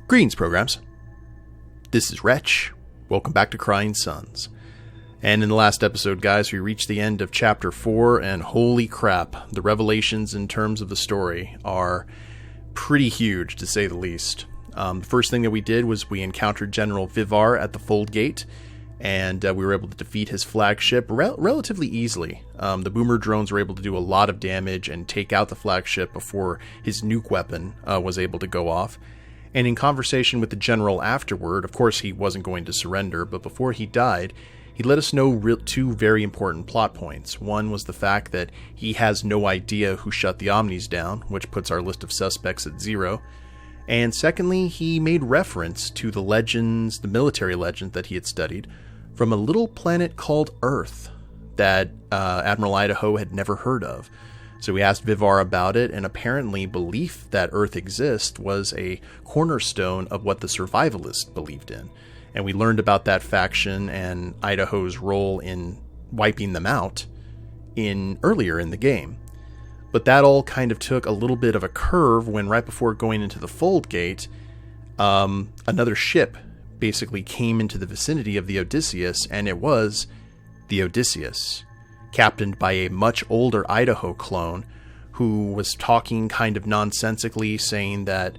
Greetings, programs. This is Wretch. Welcome back to Crying Suns. And in the last episode, guys, we reached the end of Chapter 4, and holy crap, the revelations in terms of the story are pretty huge, to say the least. The first thing that we did was we encountered General Vivar at the Fold Gate, and we were able to defeat his flagship relatively easily. The boomer drones were able to do a lot of damage and take out the flagship before his nuke weapon was able to go off. And in conversation with the general afterward, of course he wasn't going to surrender, but before he died, he let us know two very important plot points. One was the fact that he has no idea who shut the Omnis down, which puts our list of suspects at 0. And secondly, he made reference to the legends, the military legend that he had studied, from a little planet called Earth that Admiral Idaho had never heard of. So we asked Vivar about it, and apparently belief that Earth exists was a cornerstone of what the survivalists believed in. And we learned about that faction and Idaho's role in wiping them out earlier in the game. But that all kind of took a little bit of a curve when right before going into the Fold Gate, another ship basically came into the vicinity of the Odysseus, and it was the Odysseus, captained by a much older Idaho clone who was talking kind of nonsensically, saying that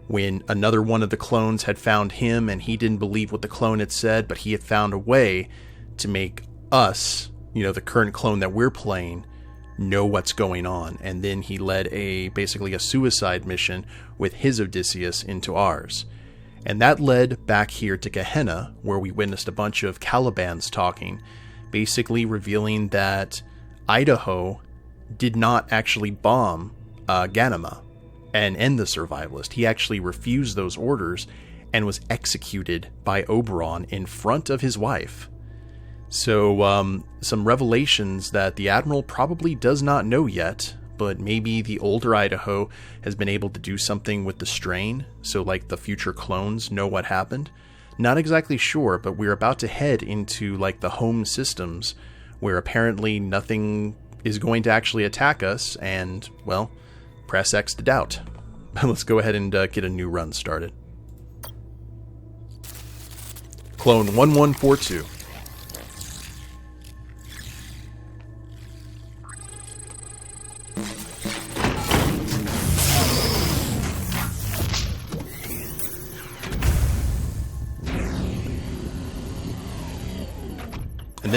when another one of the clones had found him and he didn't believe what the clone had said, but he had found a way to make us, the current clone that we're playing, know what's going on. And then he led basically a suicide mission with his Odysseus into ours. And that led back here to Gehenna, where we witnessed a bunch of Calibans talking, basically revealing that Idaho did not actually bomb Ganima and end the survivalist. He actually refused those orders and was executed by Oberon in front of his wife. So some revelations that the Admiral probably does not know yet, but maybe the older Idaho has been able to do something with the strain, so like the future clones know what happened. Not exactly sure, but we're about to head into like the home systems where apparently nothing is going to actually attack us, and, well, press X to doubt. Let's go ahead and get a new run started. Clone 1142. And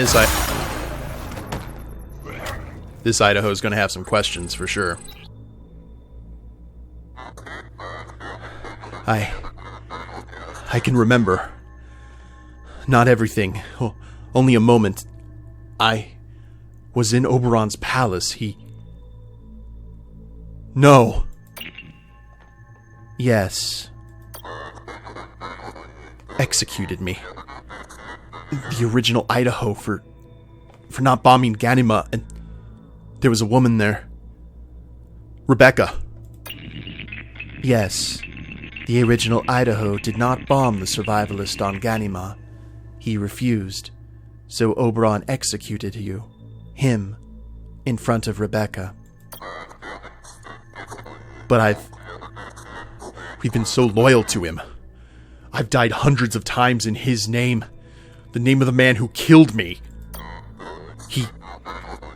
this Idaho is going to have some questions for sure. I can remember. Not everything. Only a moment. I was in Oberon's palace. No. Yes. Executed me. The original Idaho for not bombing Ganima, and there was a woman there. Rebecca. Yes, the original Idaho did not bomb the survivalist on Ganima. He refused, so Oberon executed him, in front of Rebecca. But we've been so loyal to him. I've died hundreds of times in his name. The name of the man who killed me.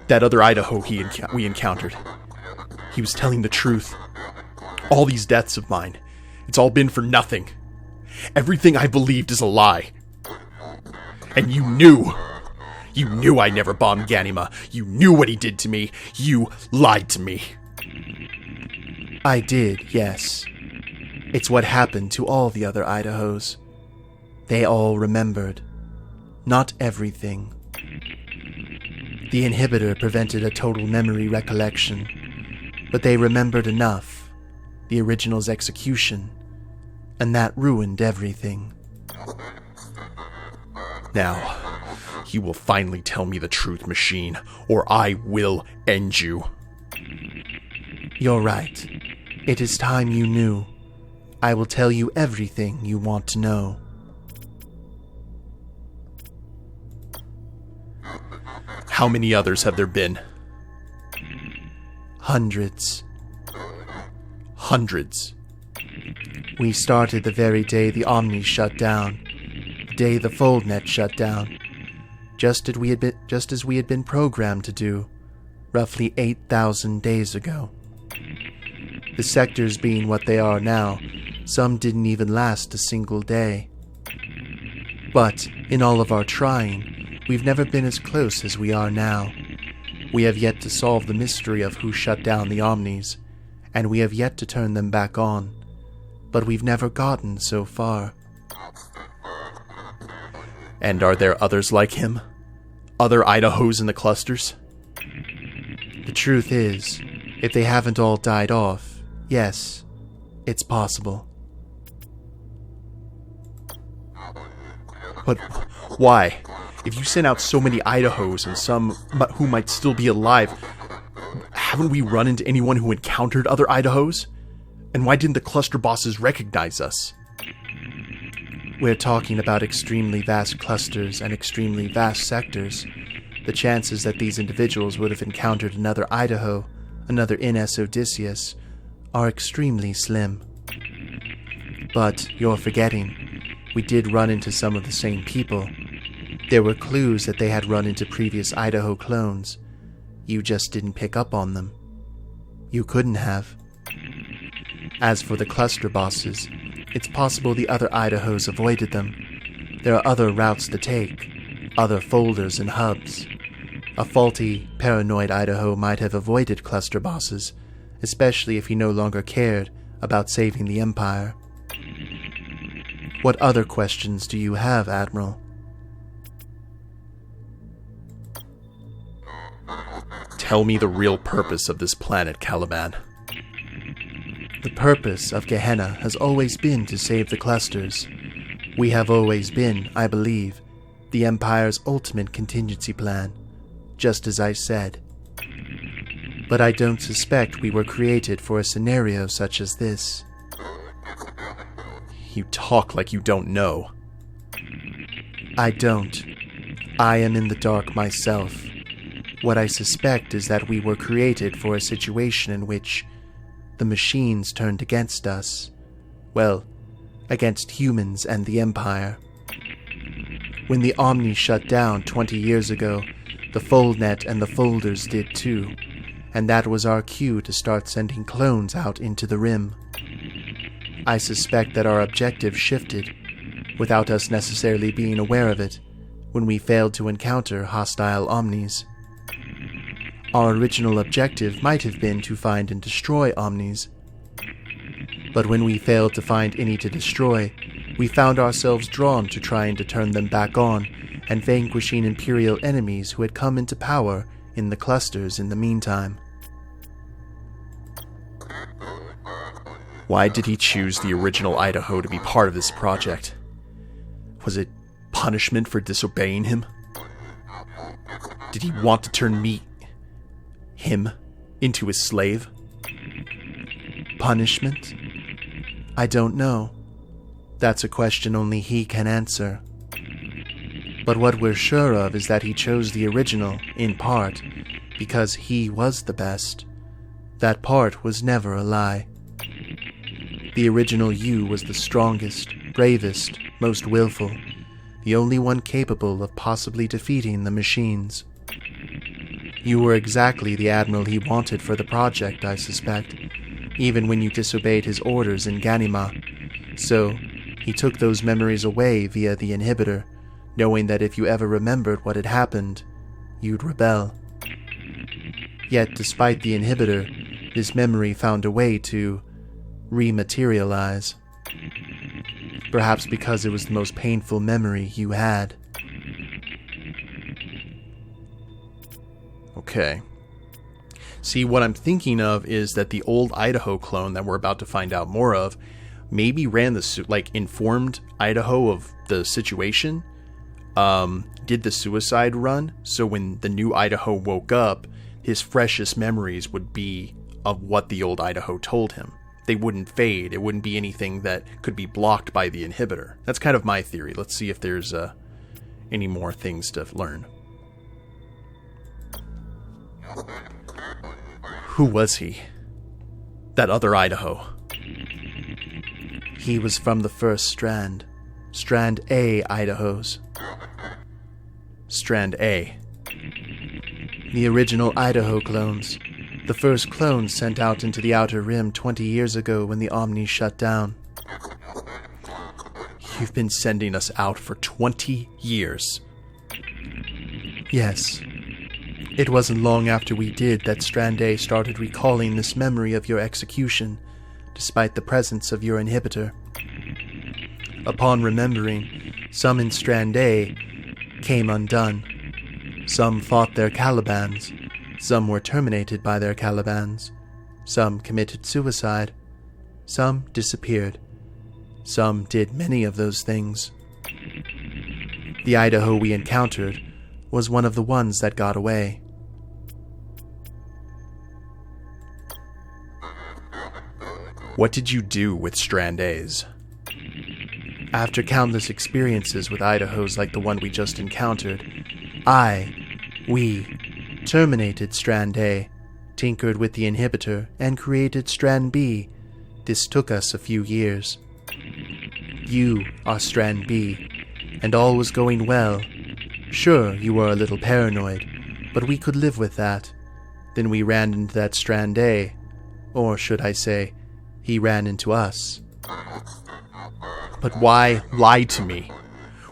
That other Idaho we encountered. He was telling the truth. All these deaths of mine, it's all been for nothing. Everything I believed is a lie. And you knew. You knew I never bombed Ganima. You knew what he did to me. You lied to me. I did, yes. It's what happened to all the other Idahos. They all remembered. Not everything. The inhibitor prevented a total memory recollection, but they remembered enough, the original's execution, and that ruined everything. Now, you will finally tell me the truth, machine, or I will end you. You're right. It is time you knew. I will tell you everything you want to know. How many others have there been? Hundreds. Hundreds. We started the very day the Omnis shut down, the day the FoldNet shut down, just as we had been programmed to do, roughly 8,000 days ago. The sectors being what they are now, some didn't even last a single day. But, in all of our trying, we've never been as close as we are now. We have yet to solve the mystery of who shut down the Omnis, and we have yet to turn them back on. But we've never gotten so far. And are there others like him? Other Idahos in the clusters? The truth is, if they haven't all died off, yes, it's possible. But why? If you sent out so many Idahos and some who might still be alive, haven't we run into anyone who encountered other Idahos? And why didn't the cluster bosses recognize us? We're talking about extremely vast clusters and extremely vast sectors. The chances that these individuals would have encountered another Idaho, another NS Odysseus, are extremely slim. But you're forgetting, we did run into some of the same people. There were clues that they had run into previous Idaho clones. You just didn't pick up on them. You couldn't have. As for the cluster bosses, it's possible the other Idahos avoided them. There are other routes to take, other folders and hubs. A faulty, paranoid Idaho might have avoided cluster bosses, especially if he no longer cared about saving the Empire. What other questions do you have, Admiral? Tell me the real purpose of this planet, Caliban. The purpose of Gehenna has always been to save the clusters. We have always been, I believe, the Empire's ultimate contingency plan, just as I said. But I don't suspect we were created for a scenario such as this. You talk like you don't know. I don't. I am in the dark myself. What I suspect is that we were created for a situation in which the machines turned against us. Well, against humans and the Empire. When the Omni shut down 20 years ago, the FoldNet and the Folders did too, and that was our cue to start sending clones out into the Rim. I suspect that our objective shifted, without us necessarily being aware of it, when we failed to encounter hostile Omnis. Our original objective might have been to find and destroy Omnis. But when we failed to find any to destroy, we found ourselves drawn to trying to turn them back on and vanquishing Imperial enemies who had come into power in the clusters in the meantime. Why did he choose the original Idaho to be part of this project? Was it punishment for disobeying him? Did he want to turn him, into his slave? Punishment? I don't know. That's a question only he can answer. But what we're sure of is that he chose the original, in part, because he was the best. That part was never a lie. The original you was the strongest, bravest, most willful, the only one capable of possibly defeating the machines. You were exactly the admiral he wanted for the project, I suspect, even when you disobeyed his orders in Ganima. So, he took those memories away via the inhibitor, knowing that if you ever remembered what had happened, you'd rebel. Yet, despite the inhibitor, this memory found a way to rematerialize. Perhaps because it was the most painful memory you had. Okay. See, what I'm thinking of is that the old Idaho clone that we're about to find out more of maybe ran informed Idaho of the situation, did the suicide run, so when the new Idaho woke up, his freshest memories would be of what the old Idaho told him. They wouldn't fade. It wouldn't be anything that could be blocked by the inhibitor. That's kind of my theory. Let's see if there's any more things to learn. Who was he? That other Idaho. He was from the first strand. Strand A, Idahos. Strand A. The original Idaho clones. The first clones sent out into the Outer Rim 20 years ago when the Omni shut down. You've been sending us out for 20 years. Yes. It wasn't long after we did that Strand A started recalling this memory of your execution, despite the presence of your inhibitor. Upon remembering, some in Strand A came undone. Some fought their Calibans. Some were terminated by their Calibans. Some committed suicide. Some disappeared. Some did many of those things. The Idaho we encountered was one of the ones that got away. What did you do with Strand A's? After countless experiences with Idahos like the one we just encountered, we terminated Strand A, tinkered with the inhibitor, and created Strand B. This took us a few years. You are Strand B, and all was going well. Sure, you were a little paranoid, but we could live with that. Then we ran into that Strand A, or should I say, he ran into us. But why lie to me?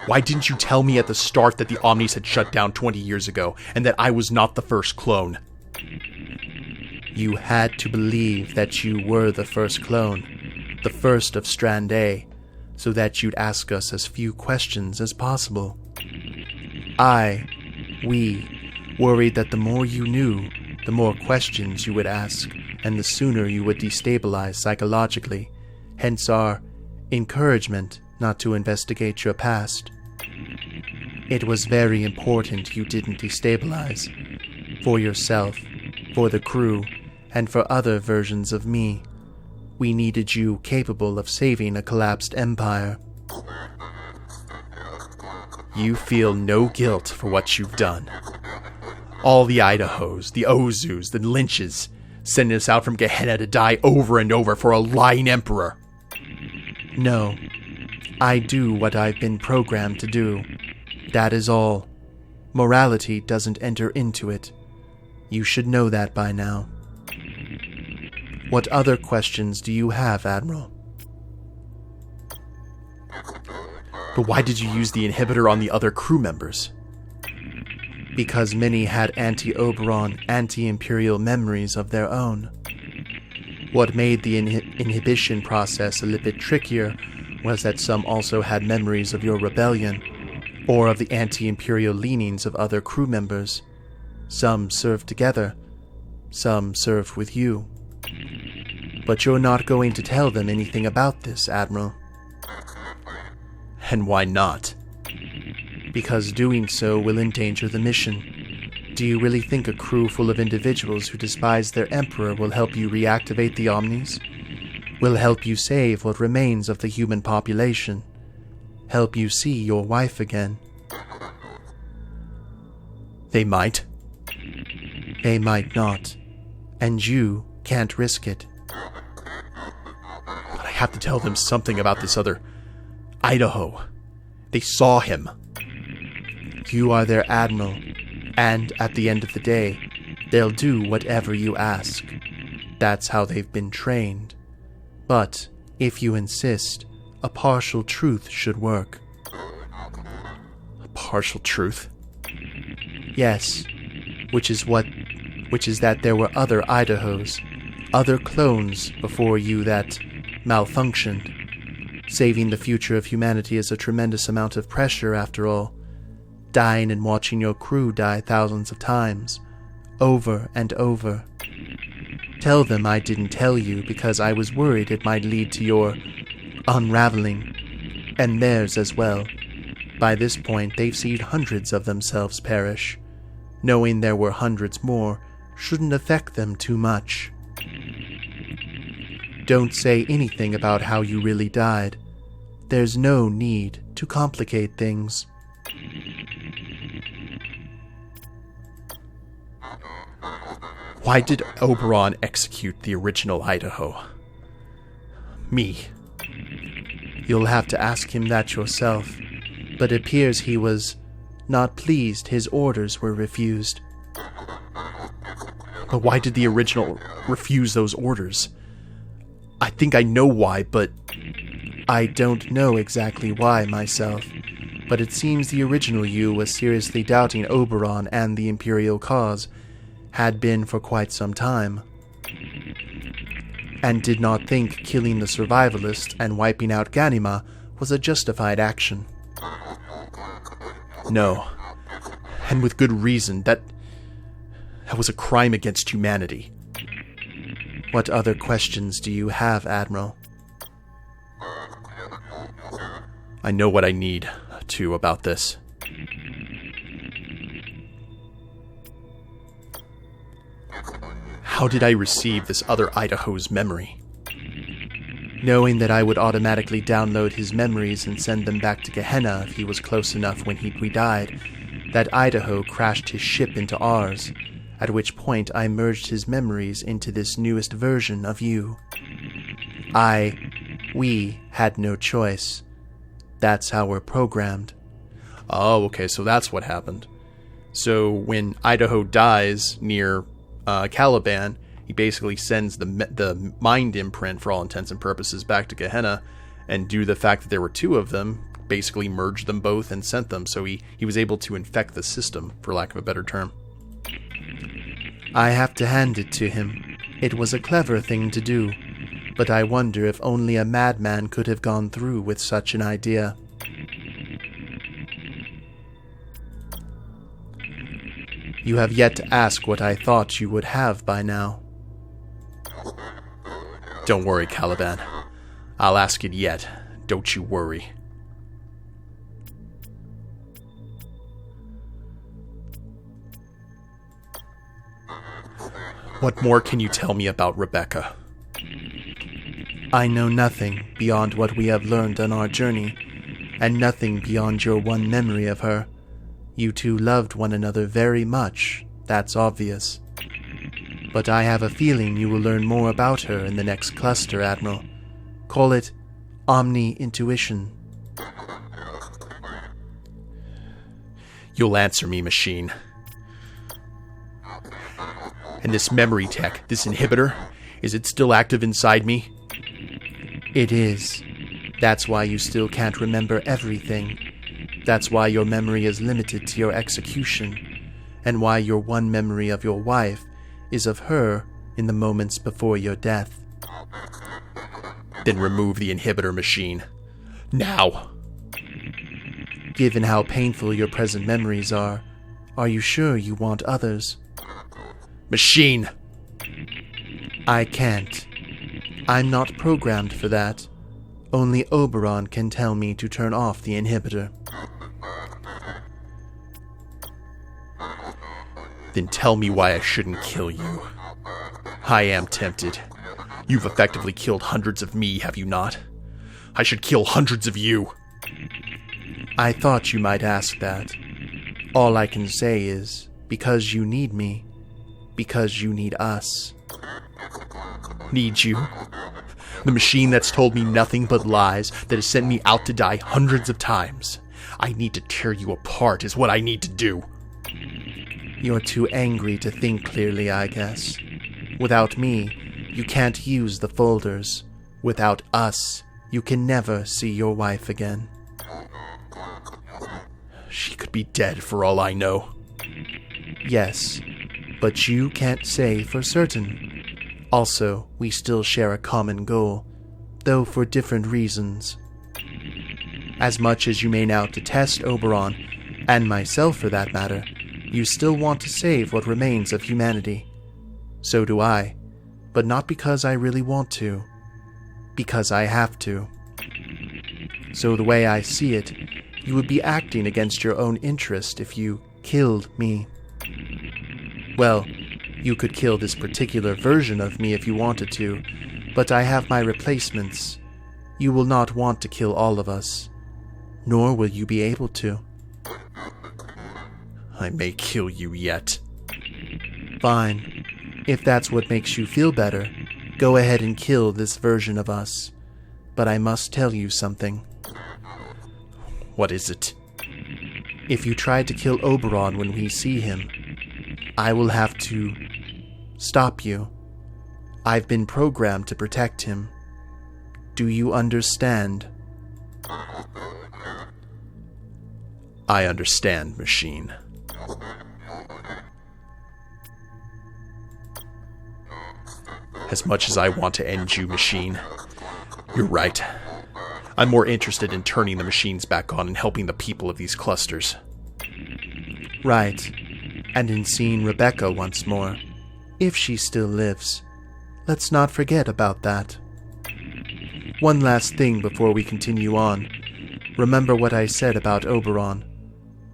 Why didn't you tell me at the start that the Omnis had shut down 20 years ago, and that I was not the first clone? You had to believe that you were the first clone, the first of Strand A, so that you'd ask us as few questions as possible. We worried that the more you knew, the more questions you would ask, and the sooner you would destabilize psychologically, hence our encouragement not to investigate your past. It was very important you didn't destabilize. For yourself, for the crew, and for other versions of me. We needed you capable of saving a collapsed empire. You feel no guilt for what you've done. All the Idahos, the Ozus, the Lynches, sending us out from Gehenna to die over and over for a lying emperor. No. I do what I've been programmed to do. That is all. Morality doesn't enter into it. You should know that by now. What other questions do you have, Admiral? But why did you use the inhibitor on the other crew members? Because many had anti-Oberon, anti-Imperial memories of their own. What made the inhibition process a little bit trickier was that some also had memories of your rebellion, or of the anti-Imperial leanings of other crew members. Some served together, some served with you. But you're not going to tell them anything about this, Admiral. And why not? Because doing so will endanger the mission. Do you really think a crew full of individuals who despise their emperor will help you reactivate the Omnis? Will help you save what remains of the human population? Help you see your wife again? They might. They might not. And you can't risk it. But I have to tell them something about this other Idaho. They saw him. You are their admiral, and at the end of the day, they'll do whatever you ask. That's how they've been trained. But, if you insist, a partial truth should work. A partial truth? Yes, which is that there were other Idahos, other clones before you that malfunctioned. Saving the future of humanity is a tremendous amount of pressure, after all. Dying and watching your crew die thousands of times, over and over. Tell them I didn't tell you because I was worried it might lead to your unraveling, and theirs as well. By this point, they've seen hundreds of themselves perish. Knowing there were hundreds more shouldn't affect them too much. Don't say anything about how you really died. There's no need to complicate things. Why did Oberon execute the original Idaho? Me. You'll have to ask him that yourself, but it appears he was not pleased his orders were refused. But why did the original refuse those orders? I think I know why, but I don't know exactly why myself, but it seems the original you was seriously doubting Oberon and the Imperial cause, had been for quite some time, and did not think killing the survivalist and wiping out Ganima was a justified action. No, and with good reason. That was a crime against humanity. What other questions do you have, Admiral? I know what I need to about this. How did I receive this other Idaho's memory? Knowing that I would automatically download his memories and send them back to Gehenna if he was close enough when we died, that Idaho crashed his ship into ours, at which point I merged his memories into this newest version of you. We had no choice. That's how we're programmed. Oh, okay, so that's what happened. So when Idaho dies near Caliban, he basically sends the mind imprint, for all intents and purposes, back to Gehenna, and due to the fact that there were two of them, basically merged them both and sent them, so he was able to infect the system, for lack of a better term. I have to hand it to him. It was a clever thing to do, but I wonder if only a madman could have gone through with such an idea. You have yet to ask what I thought you would have by now. Don't worry, Caliban. I'll ask it yet. Don't you worry. What more can you tell me about Rebecca? I know nothing beyond what we have learned on our journey, and nothing beyond your one memory of her. You two loved one another very much, that's obvious. But I have a feeling you will learn more about her in the next cluster, Admiral. Call it omni-intuition. You'll answer me, machine. And this memory tech, this inhibitor, is it still active inside me? It is. That's why you still can't remember everything. That's why your memory is limited to your execution, and why your one memory of your wife is of her in the moments before your death. Then remove the inhibitor, machine. Now! Given how painful your present memories are you sure you want others? Machine! I can't. I'm not programmed for that. Only Oberon can tell me to turn off the inhibitor. Then tell me why I shouldn't kill you. I am tempted. You've effectively killed hundreds of me, have you not? I should kill hundreds of you. I thought you might ask that. All I can say is, because you need me, because you need us. Need you? The machine that's told me nothing but lies, that has sent me out to die hundreds of times. I need to tear you apart is what I need to do. You're too angry to think clearly, I guess. Without me, you can't use the folders. Without us, you can never see your wife again. She could be dead for all I know. Yes, but you can't say for certain. Also, we still share a common goal, though for different reasons. As much as you may now detest Oberon, and myself for that matter, you still want to save what remains of humanity. So do I, but not because I really want to, because I have to. So the way I see it, you would be acting against your own interest if you killed me. Well, you could kill this particular version of me if you wanted to, but I have my replacements. You will not want to kill all of us, nor will you be able to. I may kill you yet. Fine. If that's what makes you feel better, go ahead and kill this version of us. but I must tell you something. What is it? If you try to kill Oberon when we see him, I will have to stop you. I've been programmed to protect him. Do you understand? I understand, machine. As much as I want to end you, machine, you're right. I'm more interested in turning the machines back on and helping the people of these clusters. Right. And in seeing Rebecca once more, if she still lives. Let's not forget about that. One last thing before we continue on. Remember what I said about Oberon.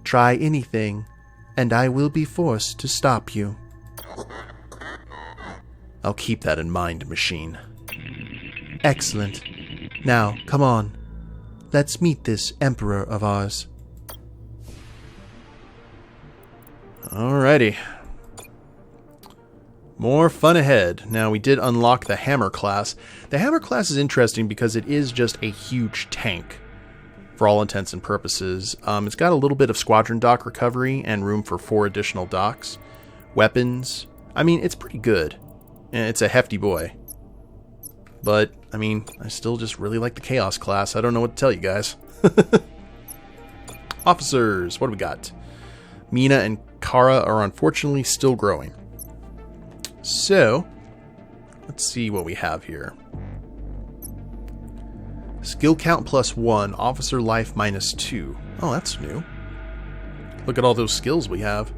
Try anything, and I will be forced to stop you. I'll keep that in mind, machine. Excellent. Now, come on. Let's meet this Emperor of ours. Alrighty. More fun ahead. Now, we did unlock the Hammer class. The Hammer class is interesting because it is just a huge tank, for all intents and purposes. It's got a little bit of squadron dock recovery and room for 4 additional docks. Weapons. I mean, it's pretty good. It's a hefty boy. But, I mean, I still just really like the Chaos class. I don't know what to tell you guys. Officers, what do we got? Mina and Kara are unfortunately still growing. So, let's see what we have here. Skill count +1, officer life -2. Oh, that's new. Look at all those skills we have.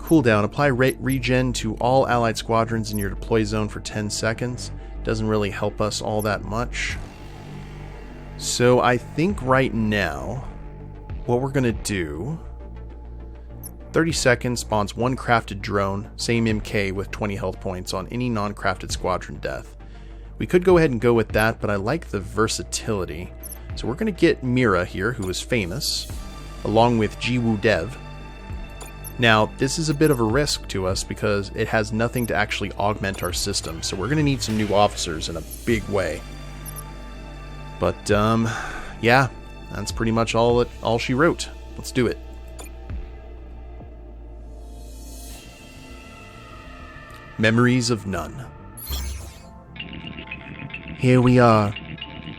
Cooldown. Apply regen to all allied squadrons in your deploy zone for 10 seconds. Doesn't really help us all that much. So I think right now, what we're going to do... 30 seconds spawns 1 crafted drone, same MK with 20 health points on any non-crafted squadron death. We could go ahead and go with that, but I like the versatility. So we're going to get Mira here, who is famous, along with Jiwoo Dev. Now, this is a bit of a risk to us because it has nothing to actually augment our system, so we're going to need some new officers in a big way. But, yeah, that's pretty much all she wrote. Let's do it. Memories of None. Here we are,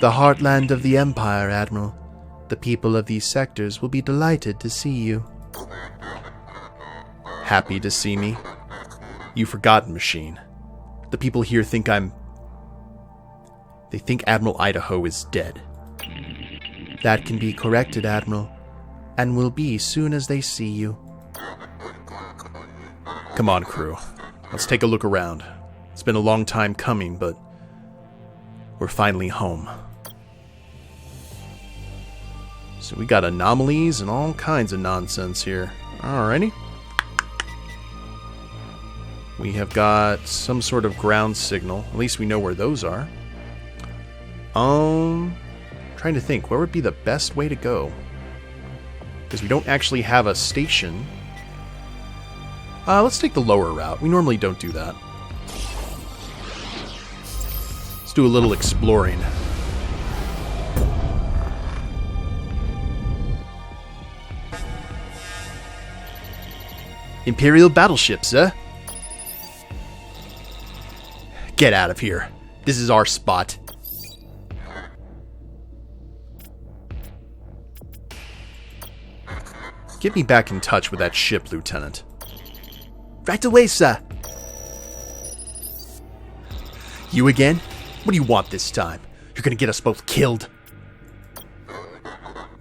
the heartland of the Empire, Admiral. The people of these sectors will be delighted to see you. Happy to see me? You've forgotten, machine. The people here think They think Admiral Idaho is dead. That can be corrected, Admiral, and will be soon as they see you. Come on, crew. Let's take a look around. It's been a long time coming, but we're finally home. So we got anomalies and all kinds of nonsense here. Alrighty. We have got some sort of ground signal. At least we know where those are. Trying to think, where would be the best way to go? Because we don't actually have a station. Let's take the lower route. We normally don't do that. Let's do a little exploring. Imperial battleship, sir. Get out of here. This is our spot. Get me back in touch with that ship, Lieutenant. Right away, sir. You again? What do you want this time? You're gonna get us both killed.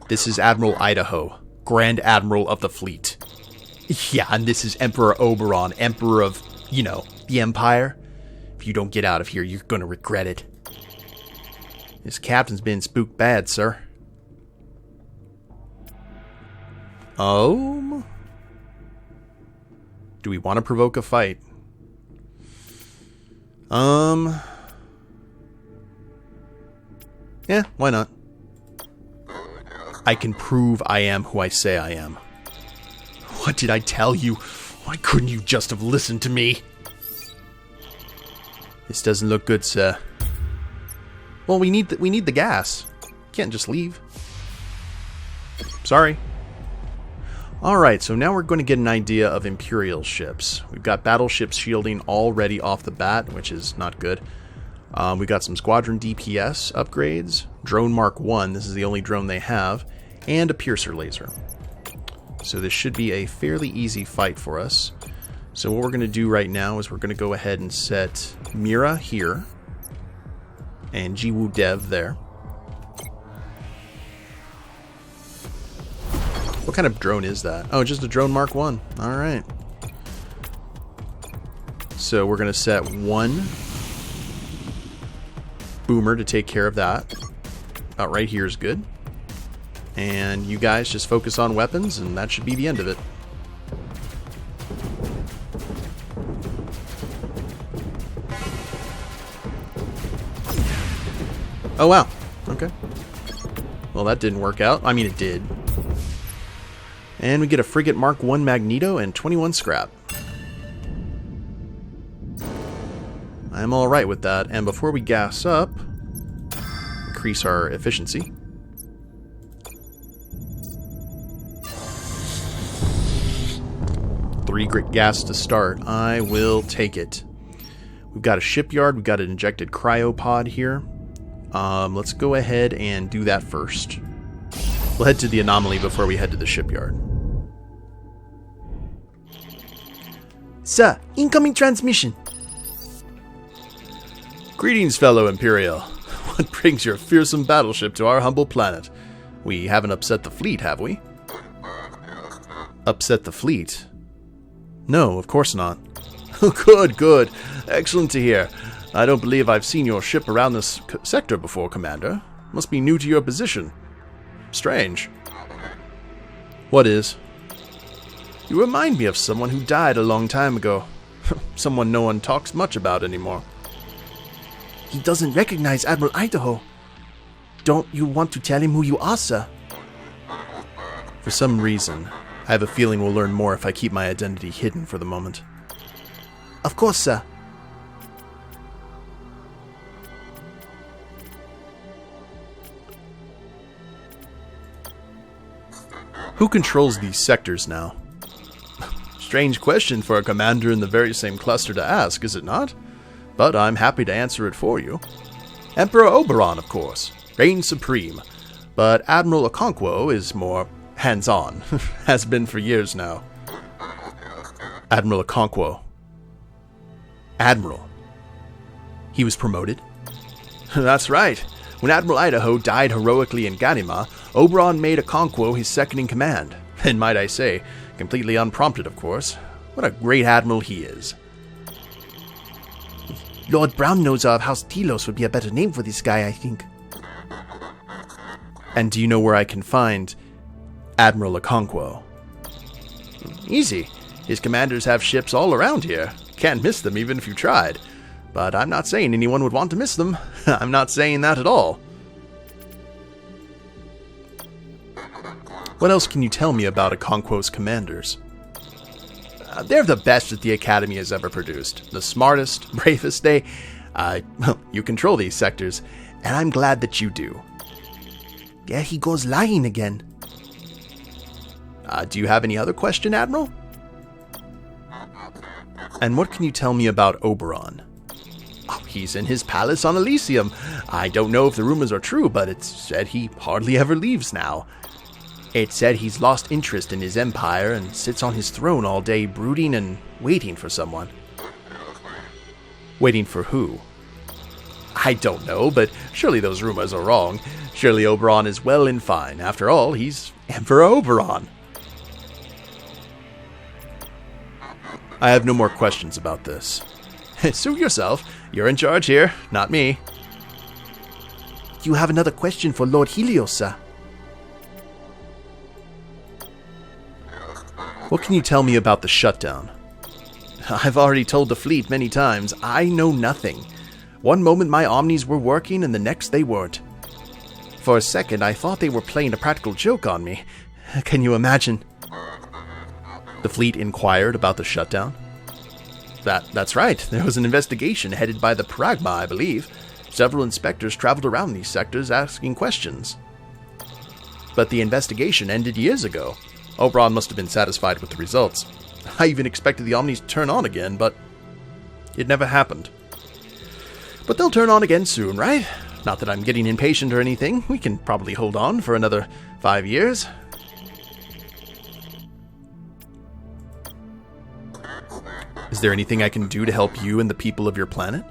This is Admiral Idaho, Grand Admiral of the fleet. Yeah, and this is Emperor Oberon, Emperor of, you know, the Empire. If you don't get out of here, you're gonna regret it. This captain's been spooked bad, sir. Do we want to provoke a fight? Yeah, why not? I can prove I am who I say I am. What did I tell you? Why couldn't you just have listened to me? This doesn't look good, sir. Well, we need the gas. Can't just leave. Sorry. Alright, so now we're going to get an idea of Imperial ships. We've got battleship shielding already off the bat, which is not good. We've got some squadron DPS upgrades, drone Mark 1, this is the only drone they have, and a piercer laser. So this should be a fairly easy fight for us. So what we're going to do right now is we're going to go ahead and set Mira here, and Jiwoo Dev there. What kind of drone is that? Oh, just a drone Mark 1. Alright. So we're going to set one boomer to take care of that. About right here is good. And you guys just focus on weapons, and that should be the end of it. Oh, wow. Okay. Well, that didn't work out. I mean, it did. And we get a frigate Mark 1 Magneto and 21 scrap. I'm alright with that. And before we gas up, increase our efficiency. Three grit gas to start. I will take it. We've got a shipyard. We've got an injected cryopod here. Let's go ahead and do that first. We'll head to the anomaly before we head to the shipyard. Sir, incoming transmission. Greetings, fellow Imperial. What brings your fearsome battleship to our humble planet? We haven't upset the fleet, have we? Upset the fleet? No, of course not. Good, good. Excellent to hear. I don't believe I've seen your ship around this sector before, Commander. Must be new to your position. Strange. What is? You remind me of someone who died a long time ago. Someone no one talks much about anymore. He doesn't recognize Admiral Idaho. Don't you want to tell him who you are, sir? For some reason, I have a feeling we'll learn more if I keep my identity hidden for the moment. Of course, sir. Who controls these sectors now? Strange question for a commander in the very same cluster to ask, is it not? But I'm happy to answer it for you. Emperor Oberon, of course, reigns supreme. But Admiral Okonkwo is more hands-on, has been for years now. Admiral Okonkwo. Admiral. He was promoted? That's right. When Admiral Idaho died heroically in Ganima, Oberon made Okonkwo his second-in-command. And might I say, completely unprompted, of course. What a great admiral he is. Lord Brown-Noser of House Telos would be a better name for this guy, I think. And do you know where I can find Admiral Okonkwo? Easy. His commanders have ships all around here. Can't miss them even if you tried. But I'm not saying anyone would want to miss them. I'm not saying that at all. What else can you tell me about Okonkwo's commanders? They're the best that the Academy has ever produced. The smartest, bravest. Well, you control these sectors, and I'm glad that you do. Yeah, he goes lying again. Do you have any other question, Admiral? And what can you tell me about Oberon? Oh, he's in his palace on Elysium. I don't know if the rumors are true, but it's said he hardly ever leaves now. It's said he's lost interest in his empire and sits on his throne all day brooding and waiting for someone. Waiting for who? I don't know, but surely those rumors are wrong. Surely Oberon is well and fine. After all, he's Emperor Oberon. I have no more questions about this. Suit yourself. You're in charge here, not me. You have another question for Lord Helios, sir. What can you tell me about the shutdown? I've already told the fleet many times, I know nothing. One moment my Omnis were working and the next they weren't. For a second I thought they were playing a practical joke on me. Can you imagine? The fleet inquired about the shutdown. That's right. There was an investigation headed by the Pragma, I believe. Several inspectors traveled around these sectors asking questions. But the investigation ended years ago. Oberon must have been satisfied with the results. I even expected the Omnis to turn on again, but it never happened. But they'll turn on again soon, right? Not that I'm getting impatient or anything. We can probably hold on for another 5 years. Is there anything I can do to help you and the people of your planet?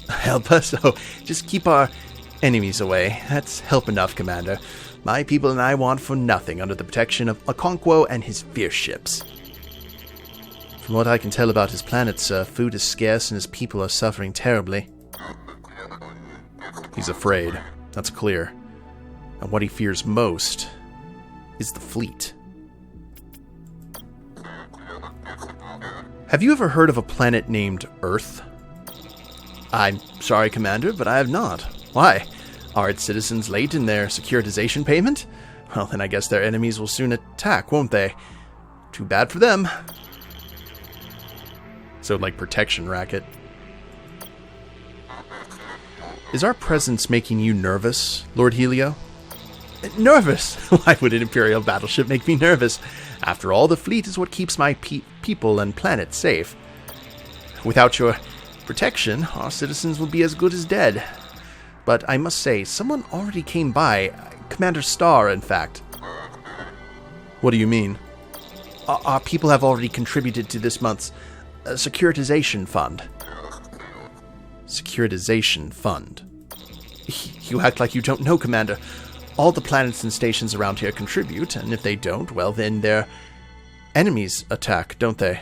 Help us? Oh, just keep our enemies away. That's help enough, Commander. My people and I want for nothing under the protection of Okonkwo and his fierce ships. From what I can tell about his planet, sir, food is scarce and his people are suffering terribly. He's afraid. That's clear. And what he fears most is the fleet. Have you ever heard of a planet named Earth? I'm sorry, Commander, but I have not. Why? Are its citizens late in their securitization payment? Well, then I guess their enemies will soon attack, won't they? Too bad for them. So, like protection racket. Is our presence making you nervous, Lord Helio? Nervous? Why would an Imperial battleship make me nervous? After all, the fleet is what keeps my people and planet safe. Without your protection, our citizens will be as good as dead. But I must say, someone already came by. Commander Starr, in fact. What do you mean? Our people have already contributed to this month's securitization fund. Securitization fund? You act like you don't know, Commander. All the planets and stations around here contribute, and if they don't, well then their enemies attack, don't they?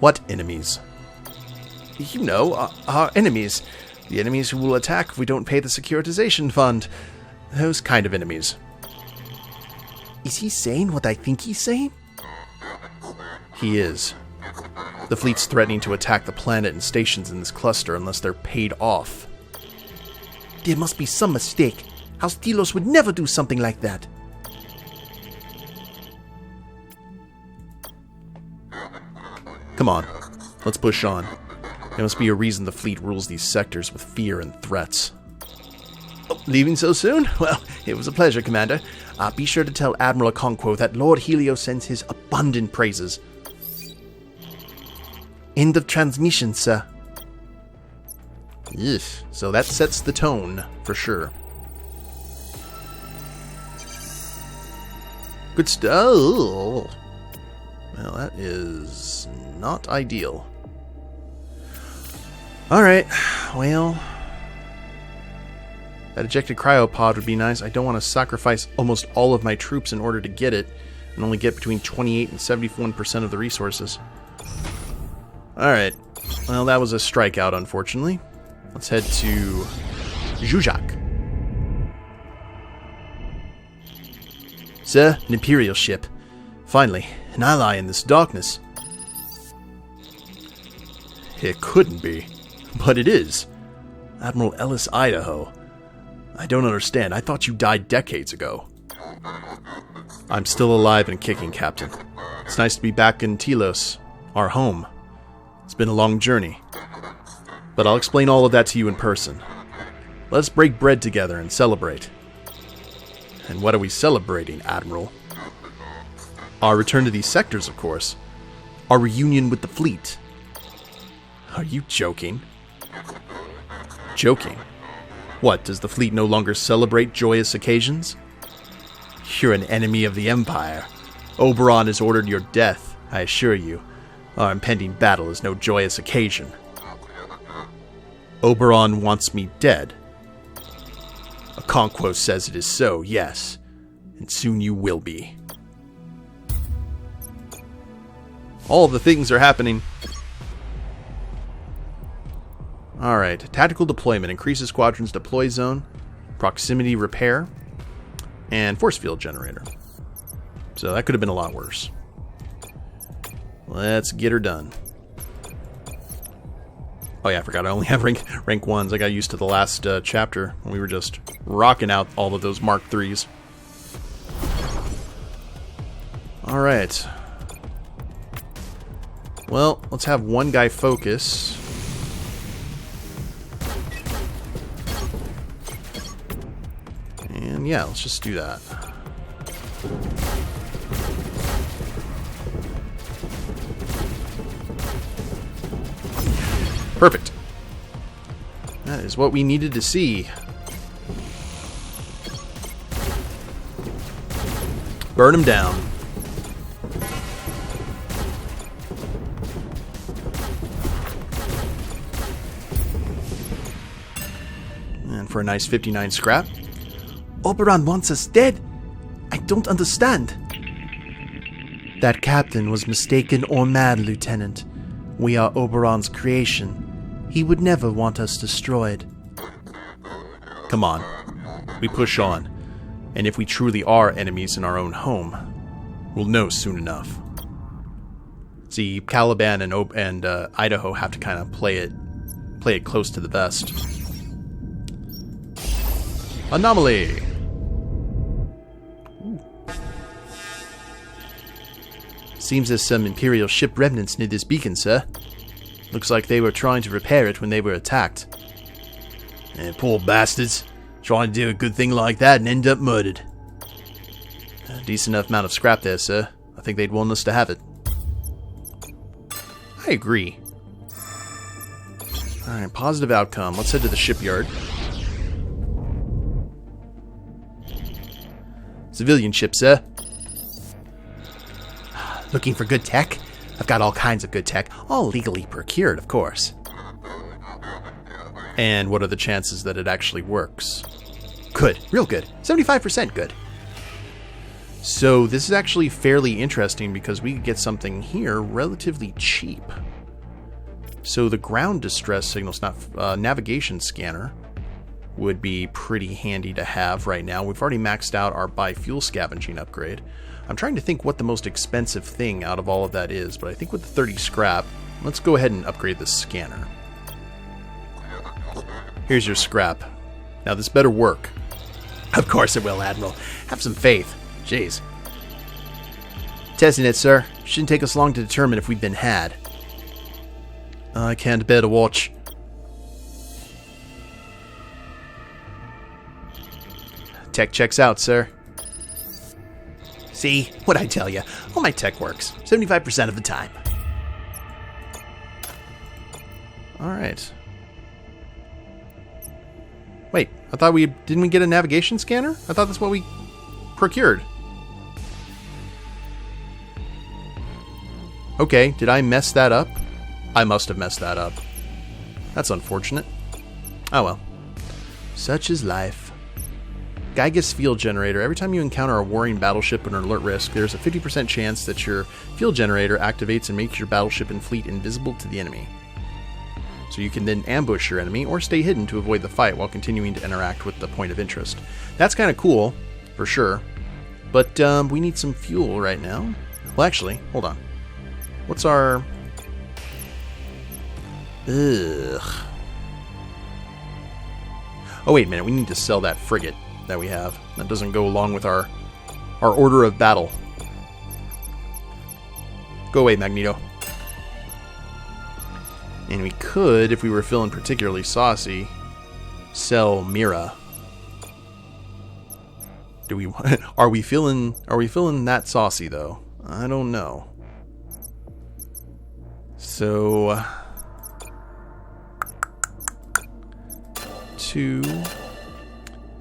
What enemies? You know, our enemies. The enemies who will attack if we don't pay the securitization fund. Those kind of enemies. Is he saying what I think he's saying? He is. The fleet's threatening to attack the planet and stations in this cluster unless they're paid off. There must be some mistake. House Telos would never do something like that. Come on, let's push on. There must be a reason the fleet rules these sectors with fear and threats. Oh, leaving so soon? Well, it was a pleasure, Commander. Be sure to tell Admiral Okonkwo that Lord Helio sends his abundant praises. End of transmission, sir. So that sets the tone, for sure. Good stuff. Well, that is not ideal. Alright, well, that ejected cryopod would be nice. I don't want to sacrifice almost all of my troops in order to get it, and only get between 28 and 71% of the resources. Alright, well, that was a strikeout, unfortunately. Let's head to Zhuzak. Sir, an Imperial ship. Finally, an ally in this darkness. It couldn't be. But it is. Admiral Idaho. I don't understand. I thought you died decades ago. I'm still alive and kicking, Captain. It's nice to be back in Telos, our home. It's been a long journey. But I'll explain all of that to you in person. Let's break bread together and celebrate. And what are we celebrating, Admiral? Our return to these sectors, of course. Our reunion with the fleet. Are you joking? Joking? What, does the fleet no longer celebrate joyous occasions? You're an enemy of the Empire. Oberon has ordered your death, I assure you. Our impending battle is no joyous occasion. Oberon wants me dead. Okonkwo says it is so, yes. And soon you will be. All the things are happening. Alright, tactical deployment. Increases squadron's deploy zone, proximity repair, and force field generator. So that could have been a lot worse. Let's get her done. Oh yeah, I forgot I only have rank 1s. I got used to the last chapter when we were just rocking out all of those Mark 3s. Alright. Well, let's have one guy focus. And yeah, let's just do that. Perfect. That is what we needed to see. Burn him down. And for a nice 59 scrap. Oberon wants us dead? I don't understand. That captain was mistaken or mad, Lieutenant. We are Oberon's creation. He would never want us destroyed. Come on. We push on. And if we truly are enemies in our own home, we'll know soon enough. See, Caliban and Idaho have to kind of play it close to the vest. Anomaly! Seems there's some Imperial ship remnants near this beacon, sir. Looks like they were trying to repair it when they were attacked. And poor bastards. Trying to do a good thing like that and end up murdered. A decent enough amount of scrap there, sir. I think they'd want us to have it. I agree. Alright, positive outcome. Let's head to the shipyard. Civilian ship, sir. Looking for good tech? I've got all kinds of good tech, all legally procured, of course. And what are the chances that it actually works? Good. Real good. 75% good. So this is actually fairly interesting because we could get something here relatively cheap. So the ground distress signals, not navigation scanner, would be pretty handy to have right now. We've already maxed out our biofuel scavenging upgrade. I'm trying to think what the most expensive thing out of all of that is, but I think with the 30 scrap, let's go ahead and upgrade the scanner. Here's your scrap. Now this better work. Of course it will, Admiral. Have some faith. Jeez. Testing it, sir. Shouldn't take us long to determine if we've been had. I can't bear to watch. Tech checks out, sir. See? What'd I tell you? All my tech works. 75% of the time. Alright. Wait, I thought didn't we get a navigation scanner? I thought that's what we procured. Okay, did I mess that up? I must have messed that up. That's unfortunate. Oh well. Such is life. Gygas field generator. Every time you encounter a warring battleship or an alert risk, there's a 50% chance that your field generator activates and makes your battleship and fleet invisible to the enemy. So you can then ambush your enemy or stay hidden to avoid the fight while continuing to interact with the point of interest. That's kind of cool, for sure. But we need some fuel right now. Well, actually, hold on. What's our... Ugh. Oh, wait a minute. We need to sell that frigate that we have. That doesn't go along with our order of battle. Go away, Magneto. And we could, if we were feeling particularly saucy, sell Mira. Do we? Are we feeling that saucy though? I don't know. So 2.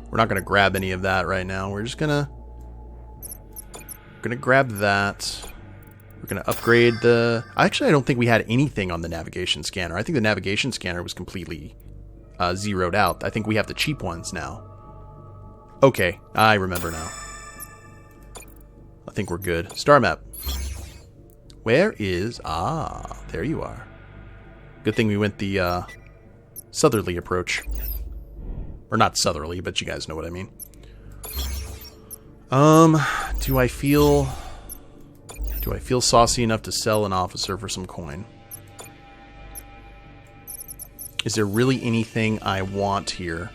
We're not gonna grab any of that right now. We're just gonna grab that. We're going to upgrade the... Actually, I don't think we had anything on the navigation scanner. I think the navigation scanner was completely zeroed out. I think we have the cheap ones now. Okay, I remember now. I think we're good. Star map. Where is... Ah, there you are. Good thing we went the southerly approach. Or not southerly, but you guys know what I mean. Do I feel saucy enough to sell an officer for some coin? Is there really anything I want here?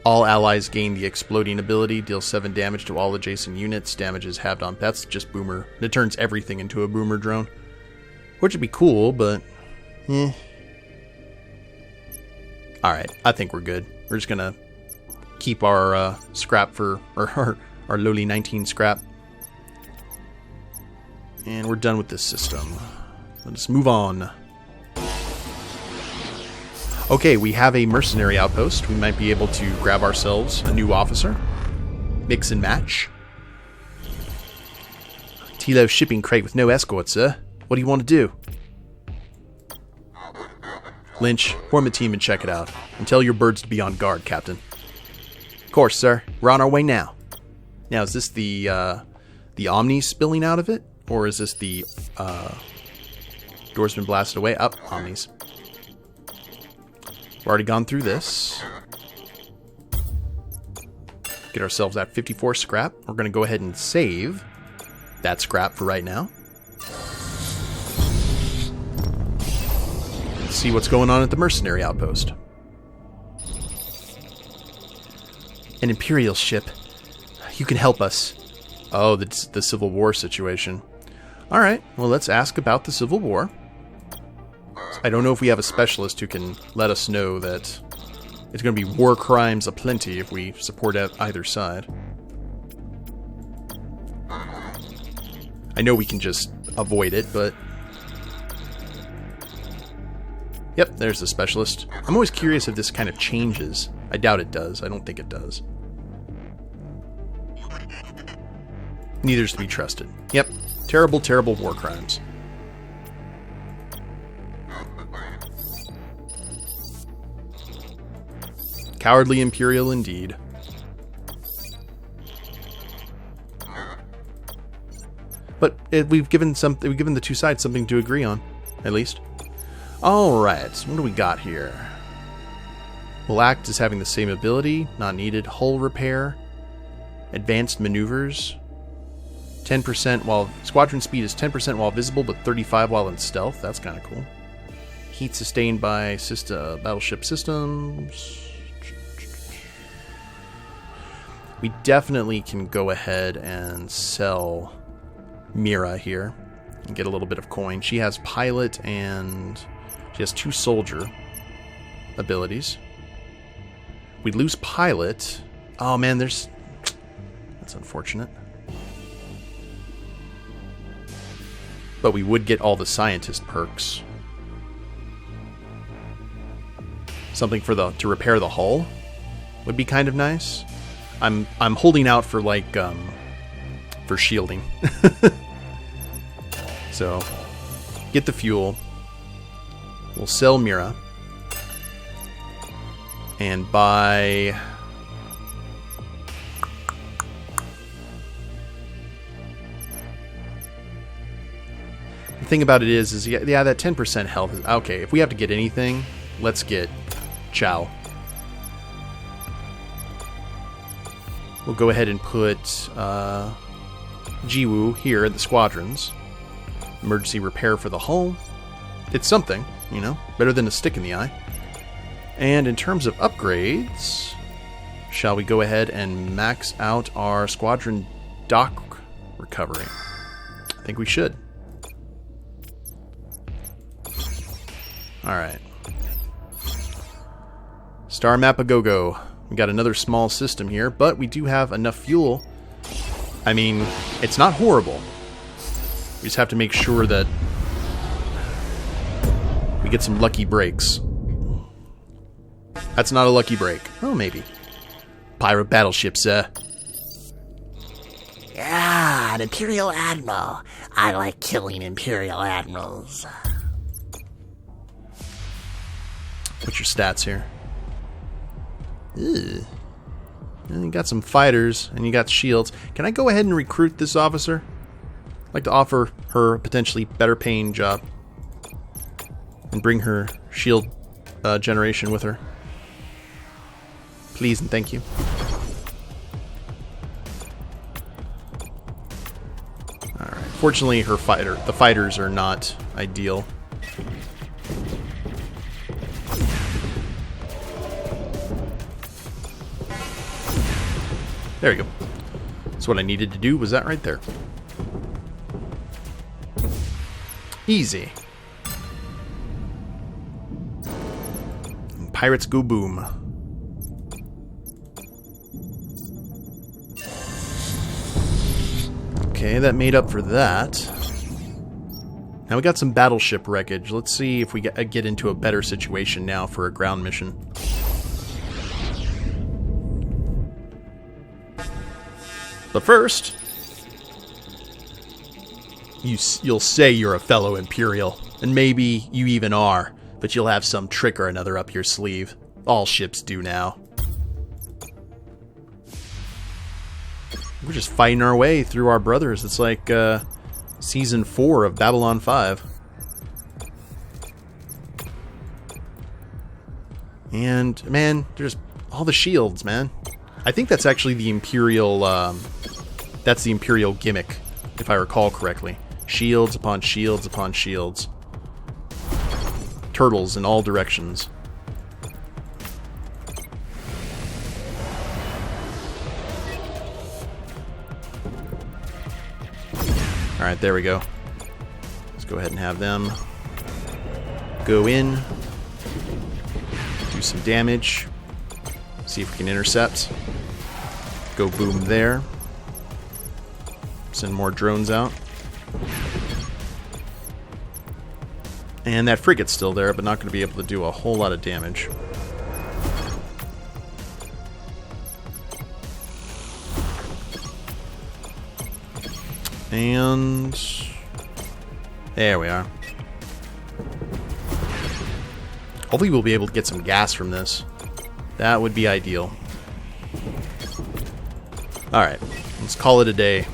All allies gain the exploding ability, deals 7 damage to all adjacent units, damage is halved on. That's just boomer. It turns everything into a boomer drone. Which would be cool, but Alright, I think we're good. We're just gonna keep our scrap for, or our lowly 19 scrap. And we're done with this system. Let's move on. Okay, we have a mercenary outpost. We might be able to grab ourselves a new officer. Mix and match. Tilo shipping crate with no escort, sir. What do you want to do? Lynch, form a team and check it out. And tell your birds to be on guard, Captain. Of course, sir. We're on our way now. Now, is this the Omni spilling out of it? Or is this the door's been blasted away? Up, Omnis. We've already gone through this. Get ourselves that 54 scrap. We're going to go ahead and save that scrap for right now. Let's see what's going on at the mercenary outpost. An Imperial ship. You can help us. Oh, the Civil War situation. Alright, well, let's ask about the Civil War. I don't know if we have a specialist who can let us know that it's going to be war crimes aplenty if we support either side. I know we can just avoid it, but... Yep, there's the specialist. I'm always curious if this kind of changes. I doubt it does. I don't think it does. Neither's to be trusted. Yep. Terrible, terrible war crimes. Cowardly Imperial indeed. But we've given the two sides something to agree on, at least. Alright, what do we got here? Will act as having the same ability, not needed. Hull repair. Advanced maneuvers. 10% while... Squadron speed is 10% while visible, but 35% while in stealth. That's kind of cool. Heat sustained by battleship systems. We definitely can go ahead and sell Mira here and get a little bit of coin. She has pilot and she has 2 soldier abilities. We lose pilot. Oh man, that's unfortunate. But we would get all the scientist perks. Something to repair the hull would be kind of nice. I'm holding out for for shielding. So get the fuel. We'll sell Mira and buy the thing about it is yeah, that 10% health is okay. If we have to get anything, let's get Chow. We'll go ahead and put Jiwoo here at the squadrons. Emergency repair for the hull. It's something, you know, better than a stick in the eye. And in terms of upgrades, shall we go ahead and max out our squadron dock recovery? I think we should. Alright. Star map a go-go. We got another small system here, but we do have enough fuel. I mean, it's not horrible. We just have to make sure that we get some lucky breaks. That's not a lucky break. Oh, maybe. Pirate battleship, sir. Yeah, an Imperial Admiral. I like killing Imperial Admirals. What's your stats here? Ew. And you got some fighters, and you got shields. Can I go ahead and recruit this officer? I'd like to offer her a potentially better paying job. And bring her shield generation with her. Please and thank you. Alright. Fortunately, the fighters are not ideal. There we go. That's what I needed to do, was that right there. Easy. And pirates go boom. Okay, that made up for that. Now we got some battleship wreckage. Let's see if we get into a better situation now for a ground mission. But first, you'll say you're a fellow Imperial, and maybe you even are, but you'll have some trick or another up your sleeve. All ships do now. We're just fighting our way through our brothers. It's like Season 4 of Babylon 5. And, man, there's all the shields, man. I think that's actually the Imperial, that's the Imperial gimmick, if I recall correctly. Shields upon shields upon shields. Turtles in all directions. Alright, there we go. Let's go ahead and have them go in, do some damage, see if we can intercept. Go boom there. Send more drones out. And that frigate's still there, but not going to be able to do a whole lot of damage. And there we are. Hopefully we'll be able to get some gas from this. That would be ideal. Alright, let's call it a day.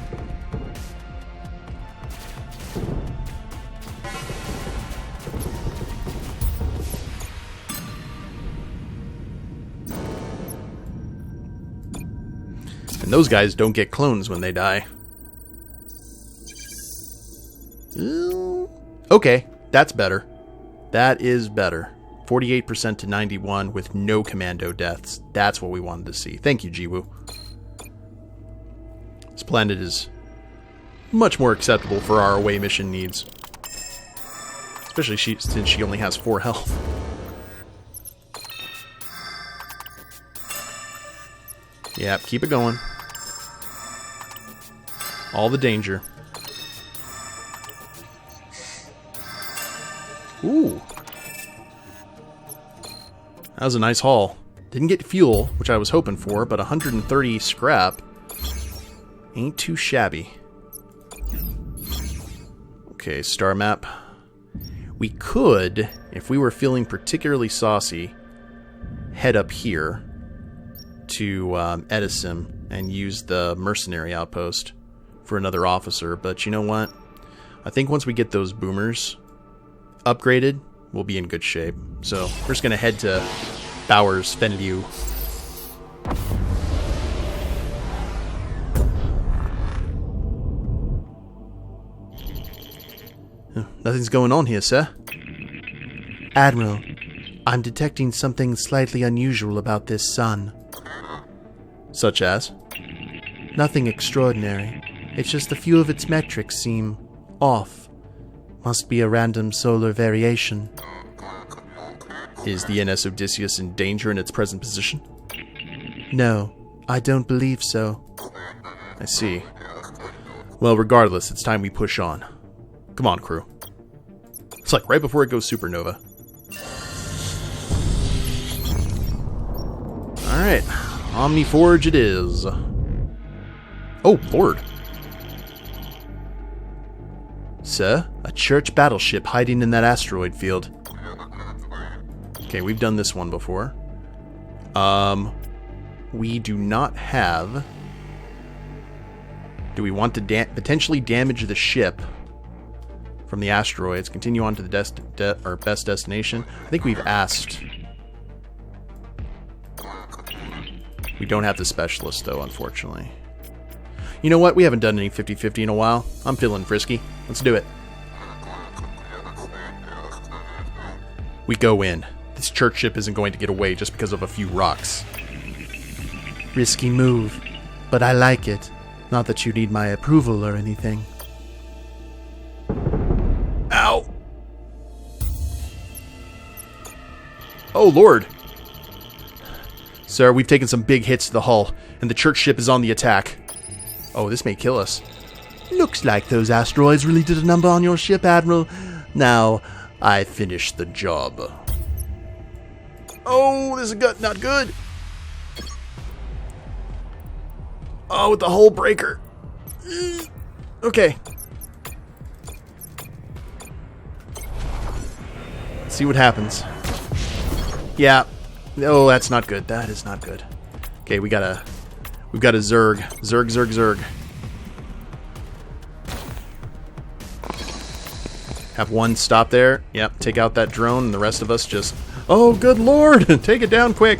And those guys don't get clones when they die. Okay, that's better. That is better. 48% to 91 with no commando deaths. That's what we wanted to see. Thank you, Jiwoo. This planet is much more acceptable for our away mission needs. Especially since she only has 4 health. Yep, keep it going. All the danger. Ooh. That was a nice haul. Didn't get fuel, which I was hoping for, but 130 scrap ain't too shabby. Okay, star map. We could, if we were feeling particularly saucy, head up here to Elysium and use the mercenary outpost for another officer, but you know what? I think once we get those boomers upgraded, we'll be in good shape. So we're just going to head to Bowers Fenliu. Nothing's going on here, sir. Admiral, I'm detecting something slightly unusual about this sun. Such as? Nothing extraordinary. It's just a few of its metrics seem off. Must be a random solar variation. Is the NS Odysseus in danger in its present position? No, I don't believe so. I see. Well, regardless, it's time we push on. Come on, crew. It's like right before it goes supernova. Alright, Omniforge it is. Oh, board. Sir, a church battleship hiding in that asteroid field. Okay, we've done this one before. We do not have... Do we want to potentially damage the ship from the asteroids? Continue on to the our best destination. I think we've asked. We don't have the specialist, though, unfortunately. You know what? We haven't done any 50-50 in a while. I'm feeling frisky. Let's do it. We go in. This church ship isn't going to get away just because of a few rocks. Risky move. but I like it. Not that you need my approval or anything. Ow! Oh, Lord. Sir, we've taken some big hits to the hull, and the church ship is on the attack. Oh, this may kill us. Looks like those asteroids really did a number on your ship, Admiral. Now, I finished the job. Oh, this is not good. Oh, with the hull breaker. Okay. Let's see what happens. Yeah. Oh, that's not good. That is not good. Okay, we've got a Zerg. Zerg. Have one stop there. Yep, take out that drone, and the rest of us just... Oh, good Lord! Take it down quick!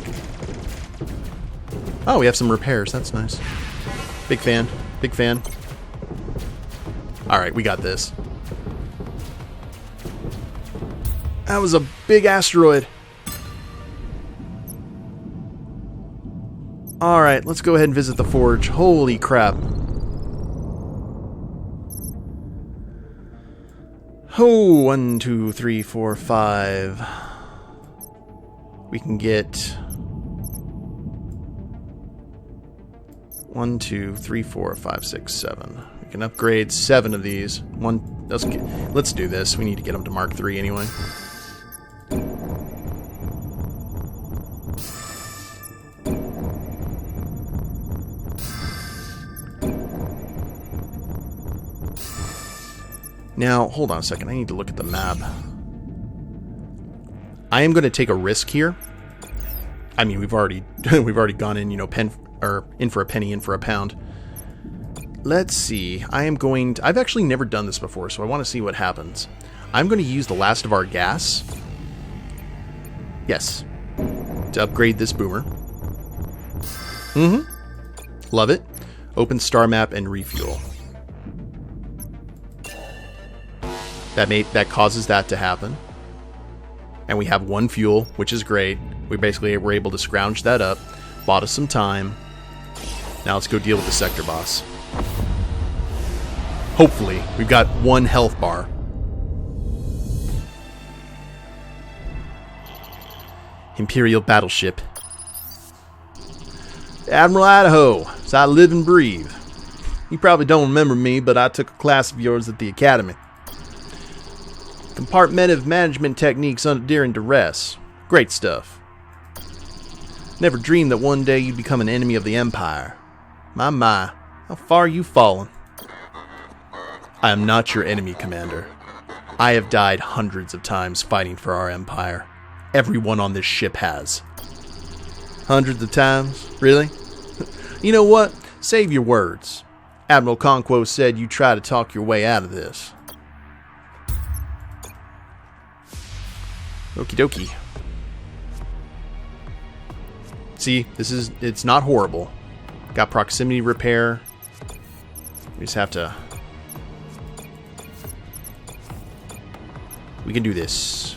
Oh, we have some repairs. That's nice. Big fan. Big fan. Alright, we got this. That was a big asteroid. Alright, let's go ahead and visit the forge. Holy crap. Oh, 1, 2, 3, 4, 5. We can get 1, 2, 3, 4, 5, 6, 7. We can upgrade 7 of these. Let's do this. We need to get them to Mark 3 anyway. Now, hold on a second. I need to look at the map. I am going to take a risk here. I mean, we've already gone in, in for a penny, in for a pound. Let's see. I've actually never done this before, so I want to see what happens. I'm going to use the last of our gas. Yes. To upgrade this boomer. Love it. Open star map and refuel. That causes that to happen. And we have 1 fuel, which is great. We basically were able to scrounge that up. Bought us some time. Now let's go deal with the sector boss. Hopefully. We've got 1 health bar. Imperial battleship. Admiral Idaho. So I live and breathe. You probably don't remember me, but I took a class of yours at the academy. Compartmental management techniques under during duress. Great stuff. Never dreamed that one day you'd become an enemy of the Empire. My, how far you've fallen. I am not your enemy, Commander. I have died hundreds of times fighting for our Empire. Everyone on this ship has. Hundreds of times? Really? You know what? Save your words. Admiral Conquo said you try to talk your way out of this. Okie dokie. See, it's not horrible. Got proximity repair. We just have to... We can do this.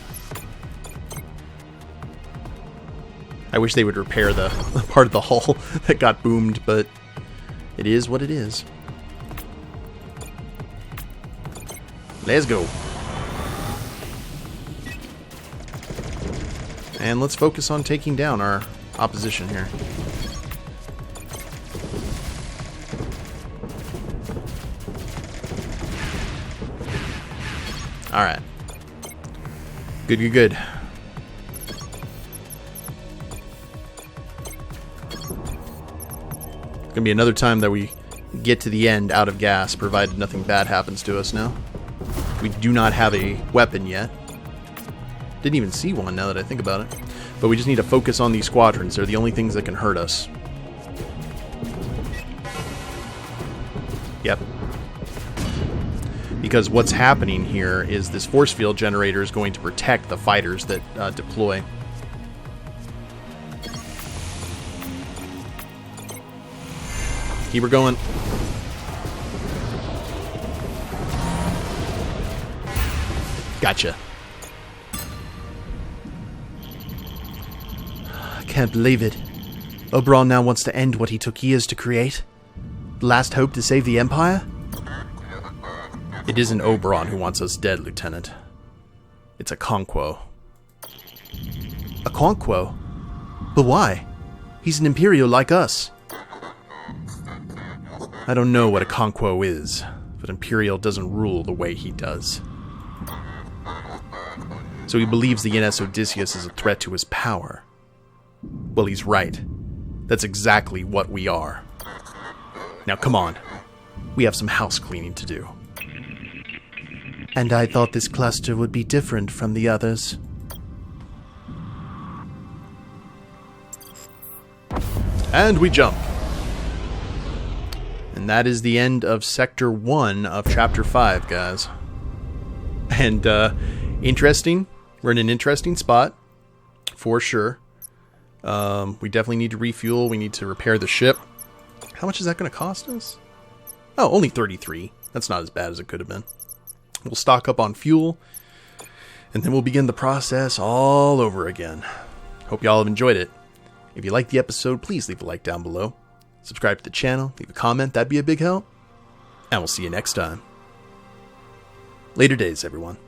I wish they would repair the part of the hull that got boomed, but it is what it is. Let's go. And let's focus on taking down our opposition here. Alright. Good. It's gonna be another time that we get to the end out of gas, provided nothing bad happens to us now. We do not have a weapon yet. Didn't even see one now that I think about it. But we just need to focus on these squadrons. They're the only things that can hurt us. Yep. Because what's happening here is this force field generator is going to protect the fighters that deploy. Keep her going. Gotcha. Can't believe it. Oberon now wants to end what he took years to create. last hope to save the Empire? It isn't Oberon who wants us dead, Lieutenant. It's a Conquo. A Conquo? But why? He's an Imperial like us. I don't know what a Conquo is, but Imperial doesn't rule the way he does. So he believes the NS Odysseus is a threat to his power. Well, he's right. That's exactly what we are. Now come on. We have some house cleaning to do. And I thought this cluster would be different from the others. And we jump. And that is the end of Sector 1 of Chapter 5, guys. And, interesting. We're in an interesting spot. For sure. We definitely need to refuel. We need to repair the ship. How much is that going to cost us? Oh, only 33. That's not as bad as it could have been. We'll stock up on fuel. And then we'll begin the process all over again. Hope y'all have enjoyed it. If you liked the episode, please leave a like down below. Subscribe to the channel, leave a comment, that'd be a big help. And we'll see you next time. Later days, everyone.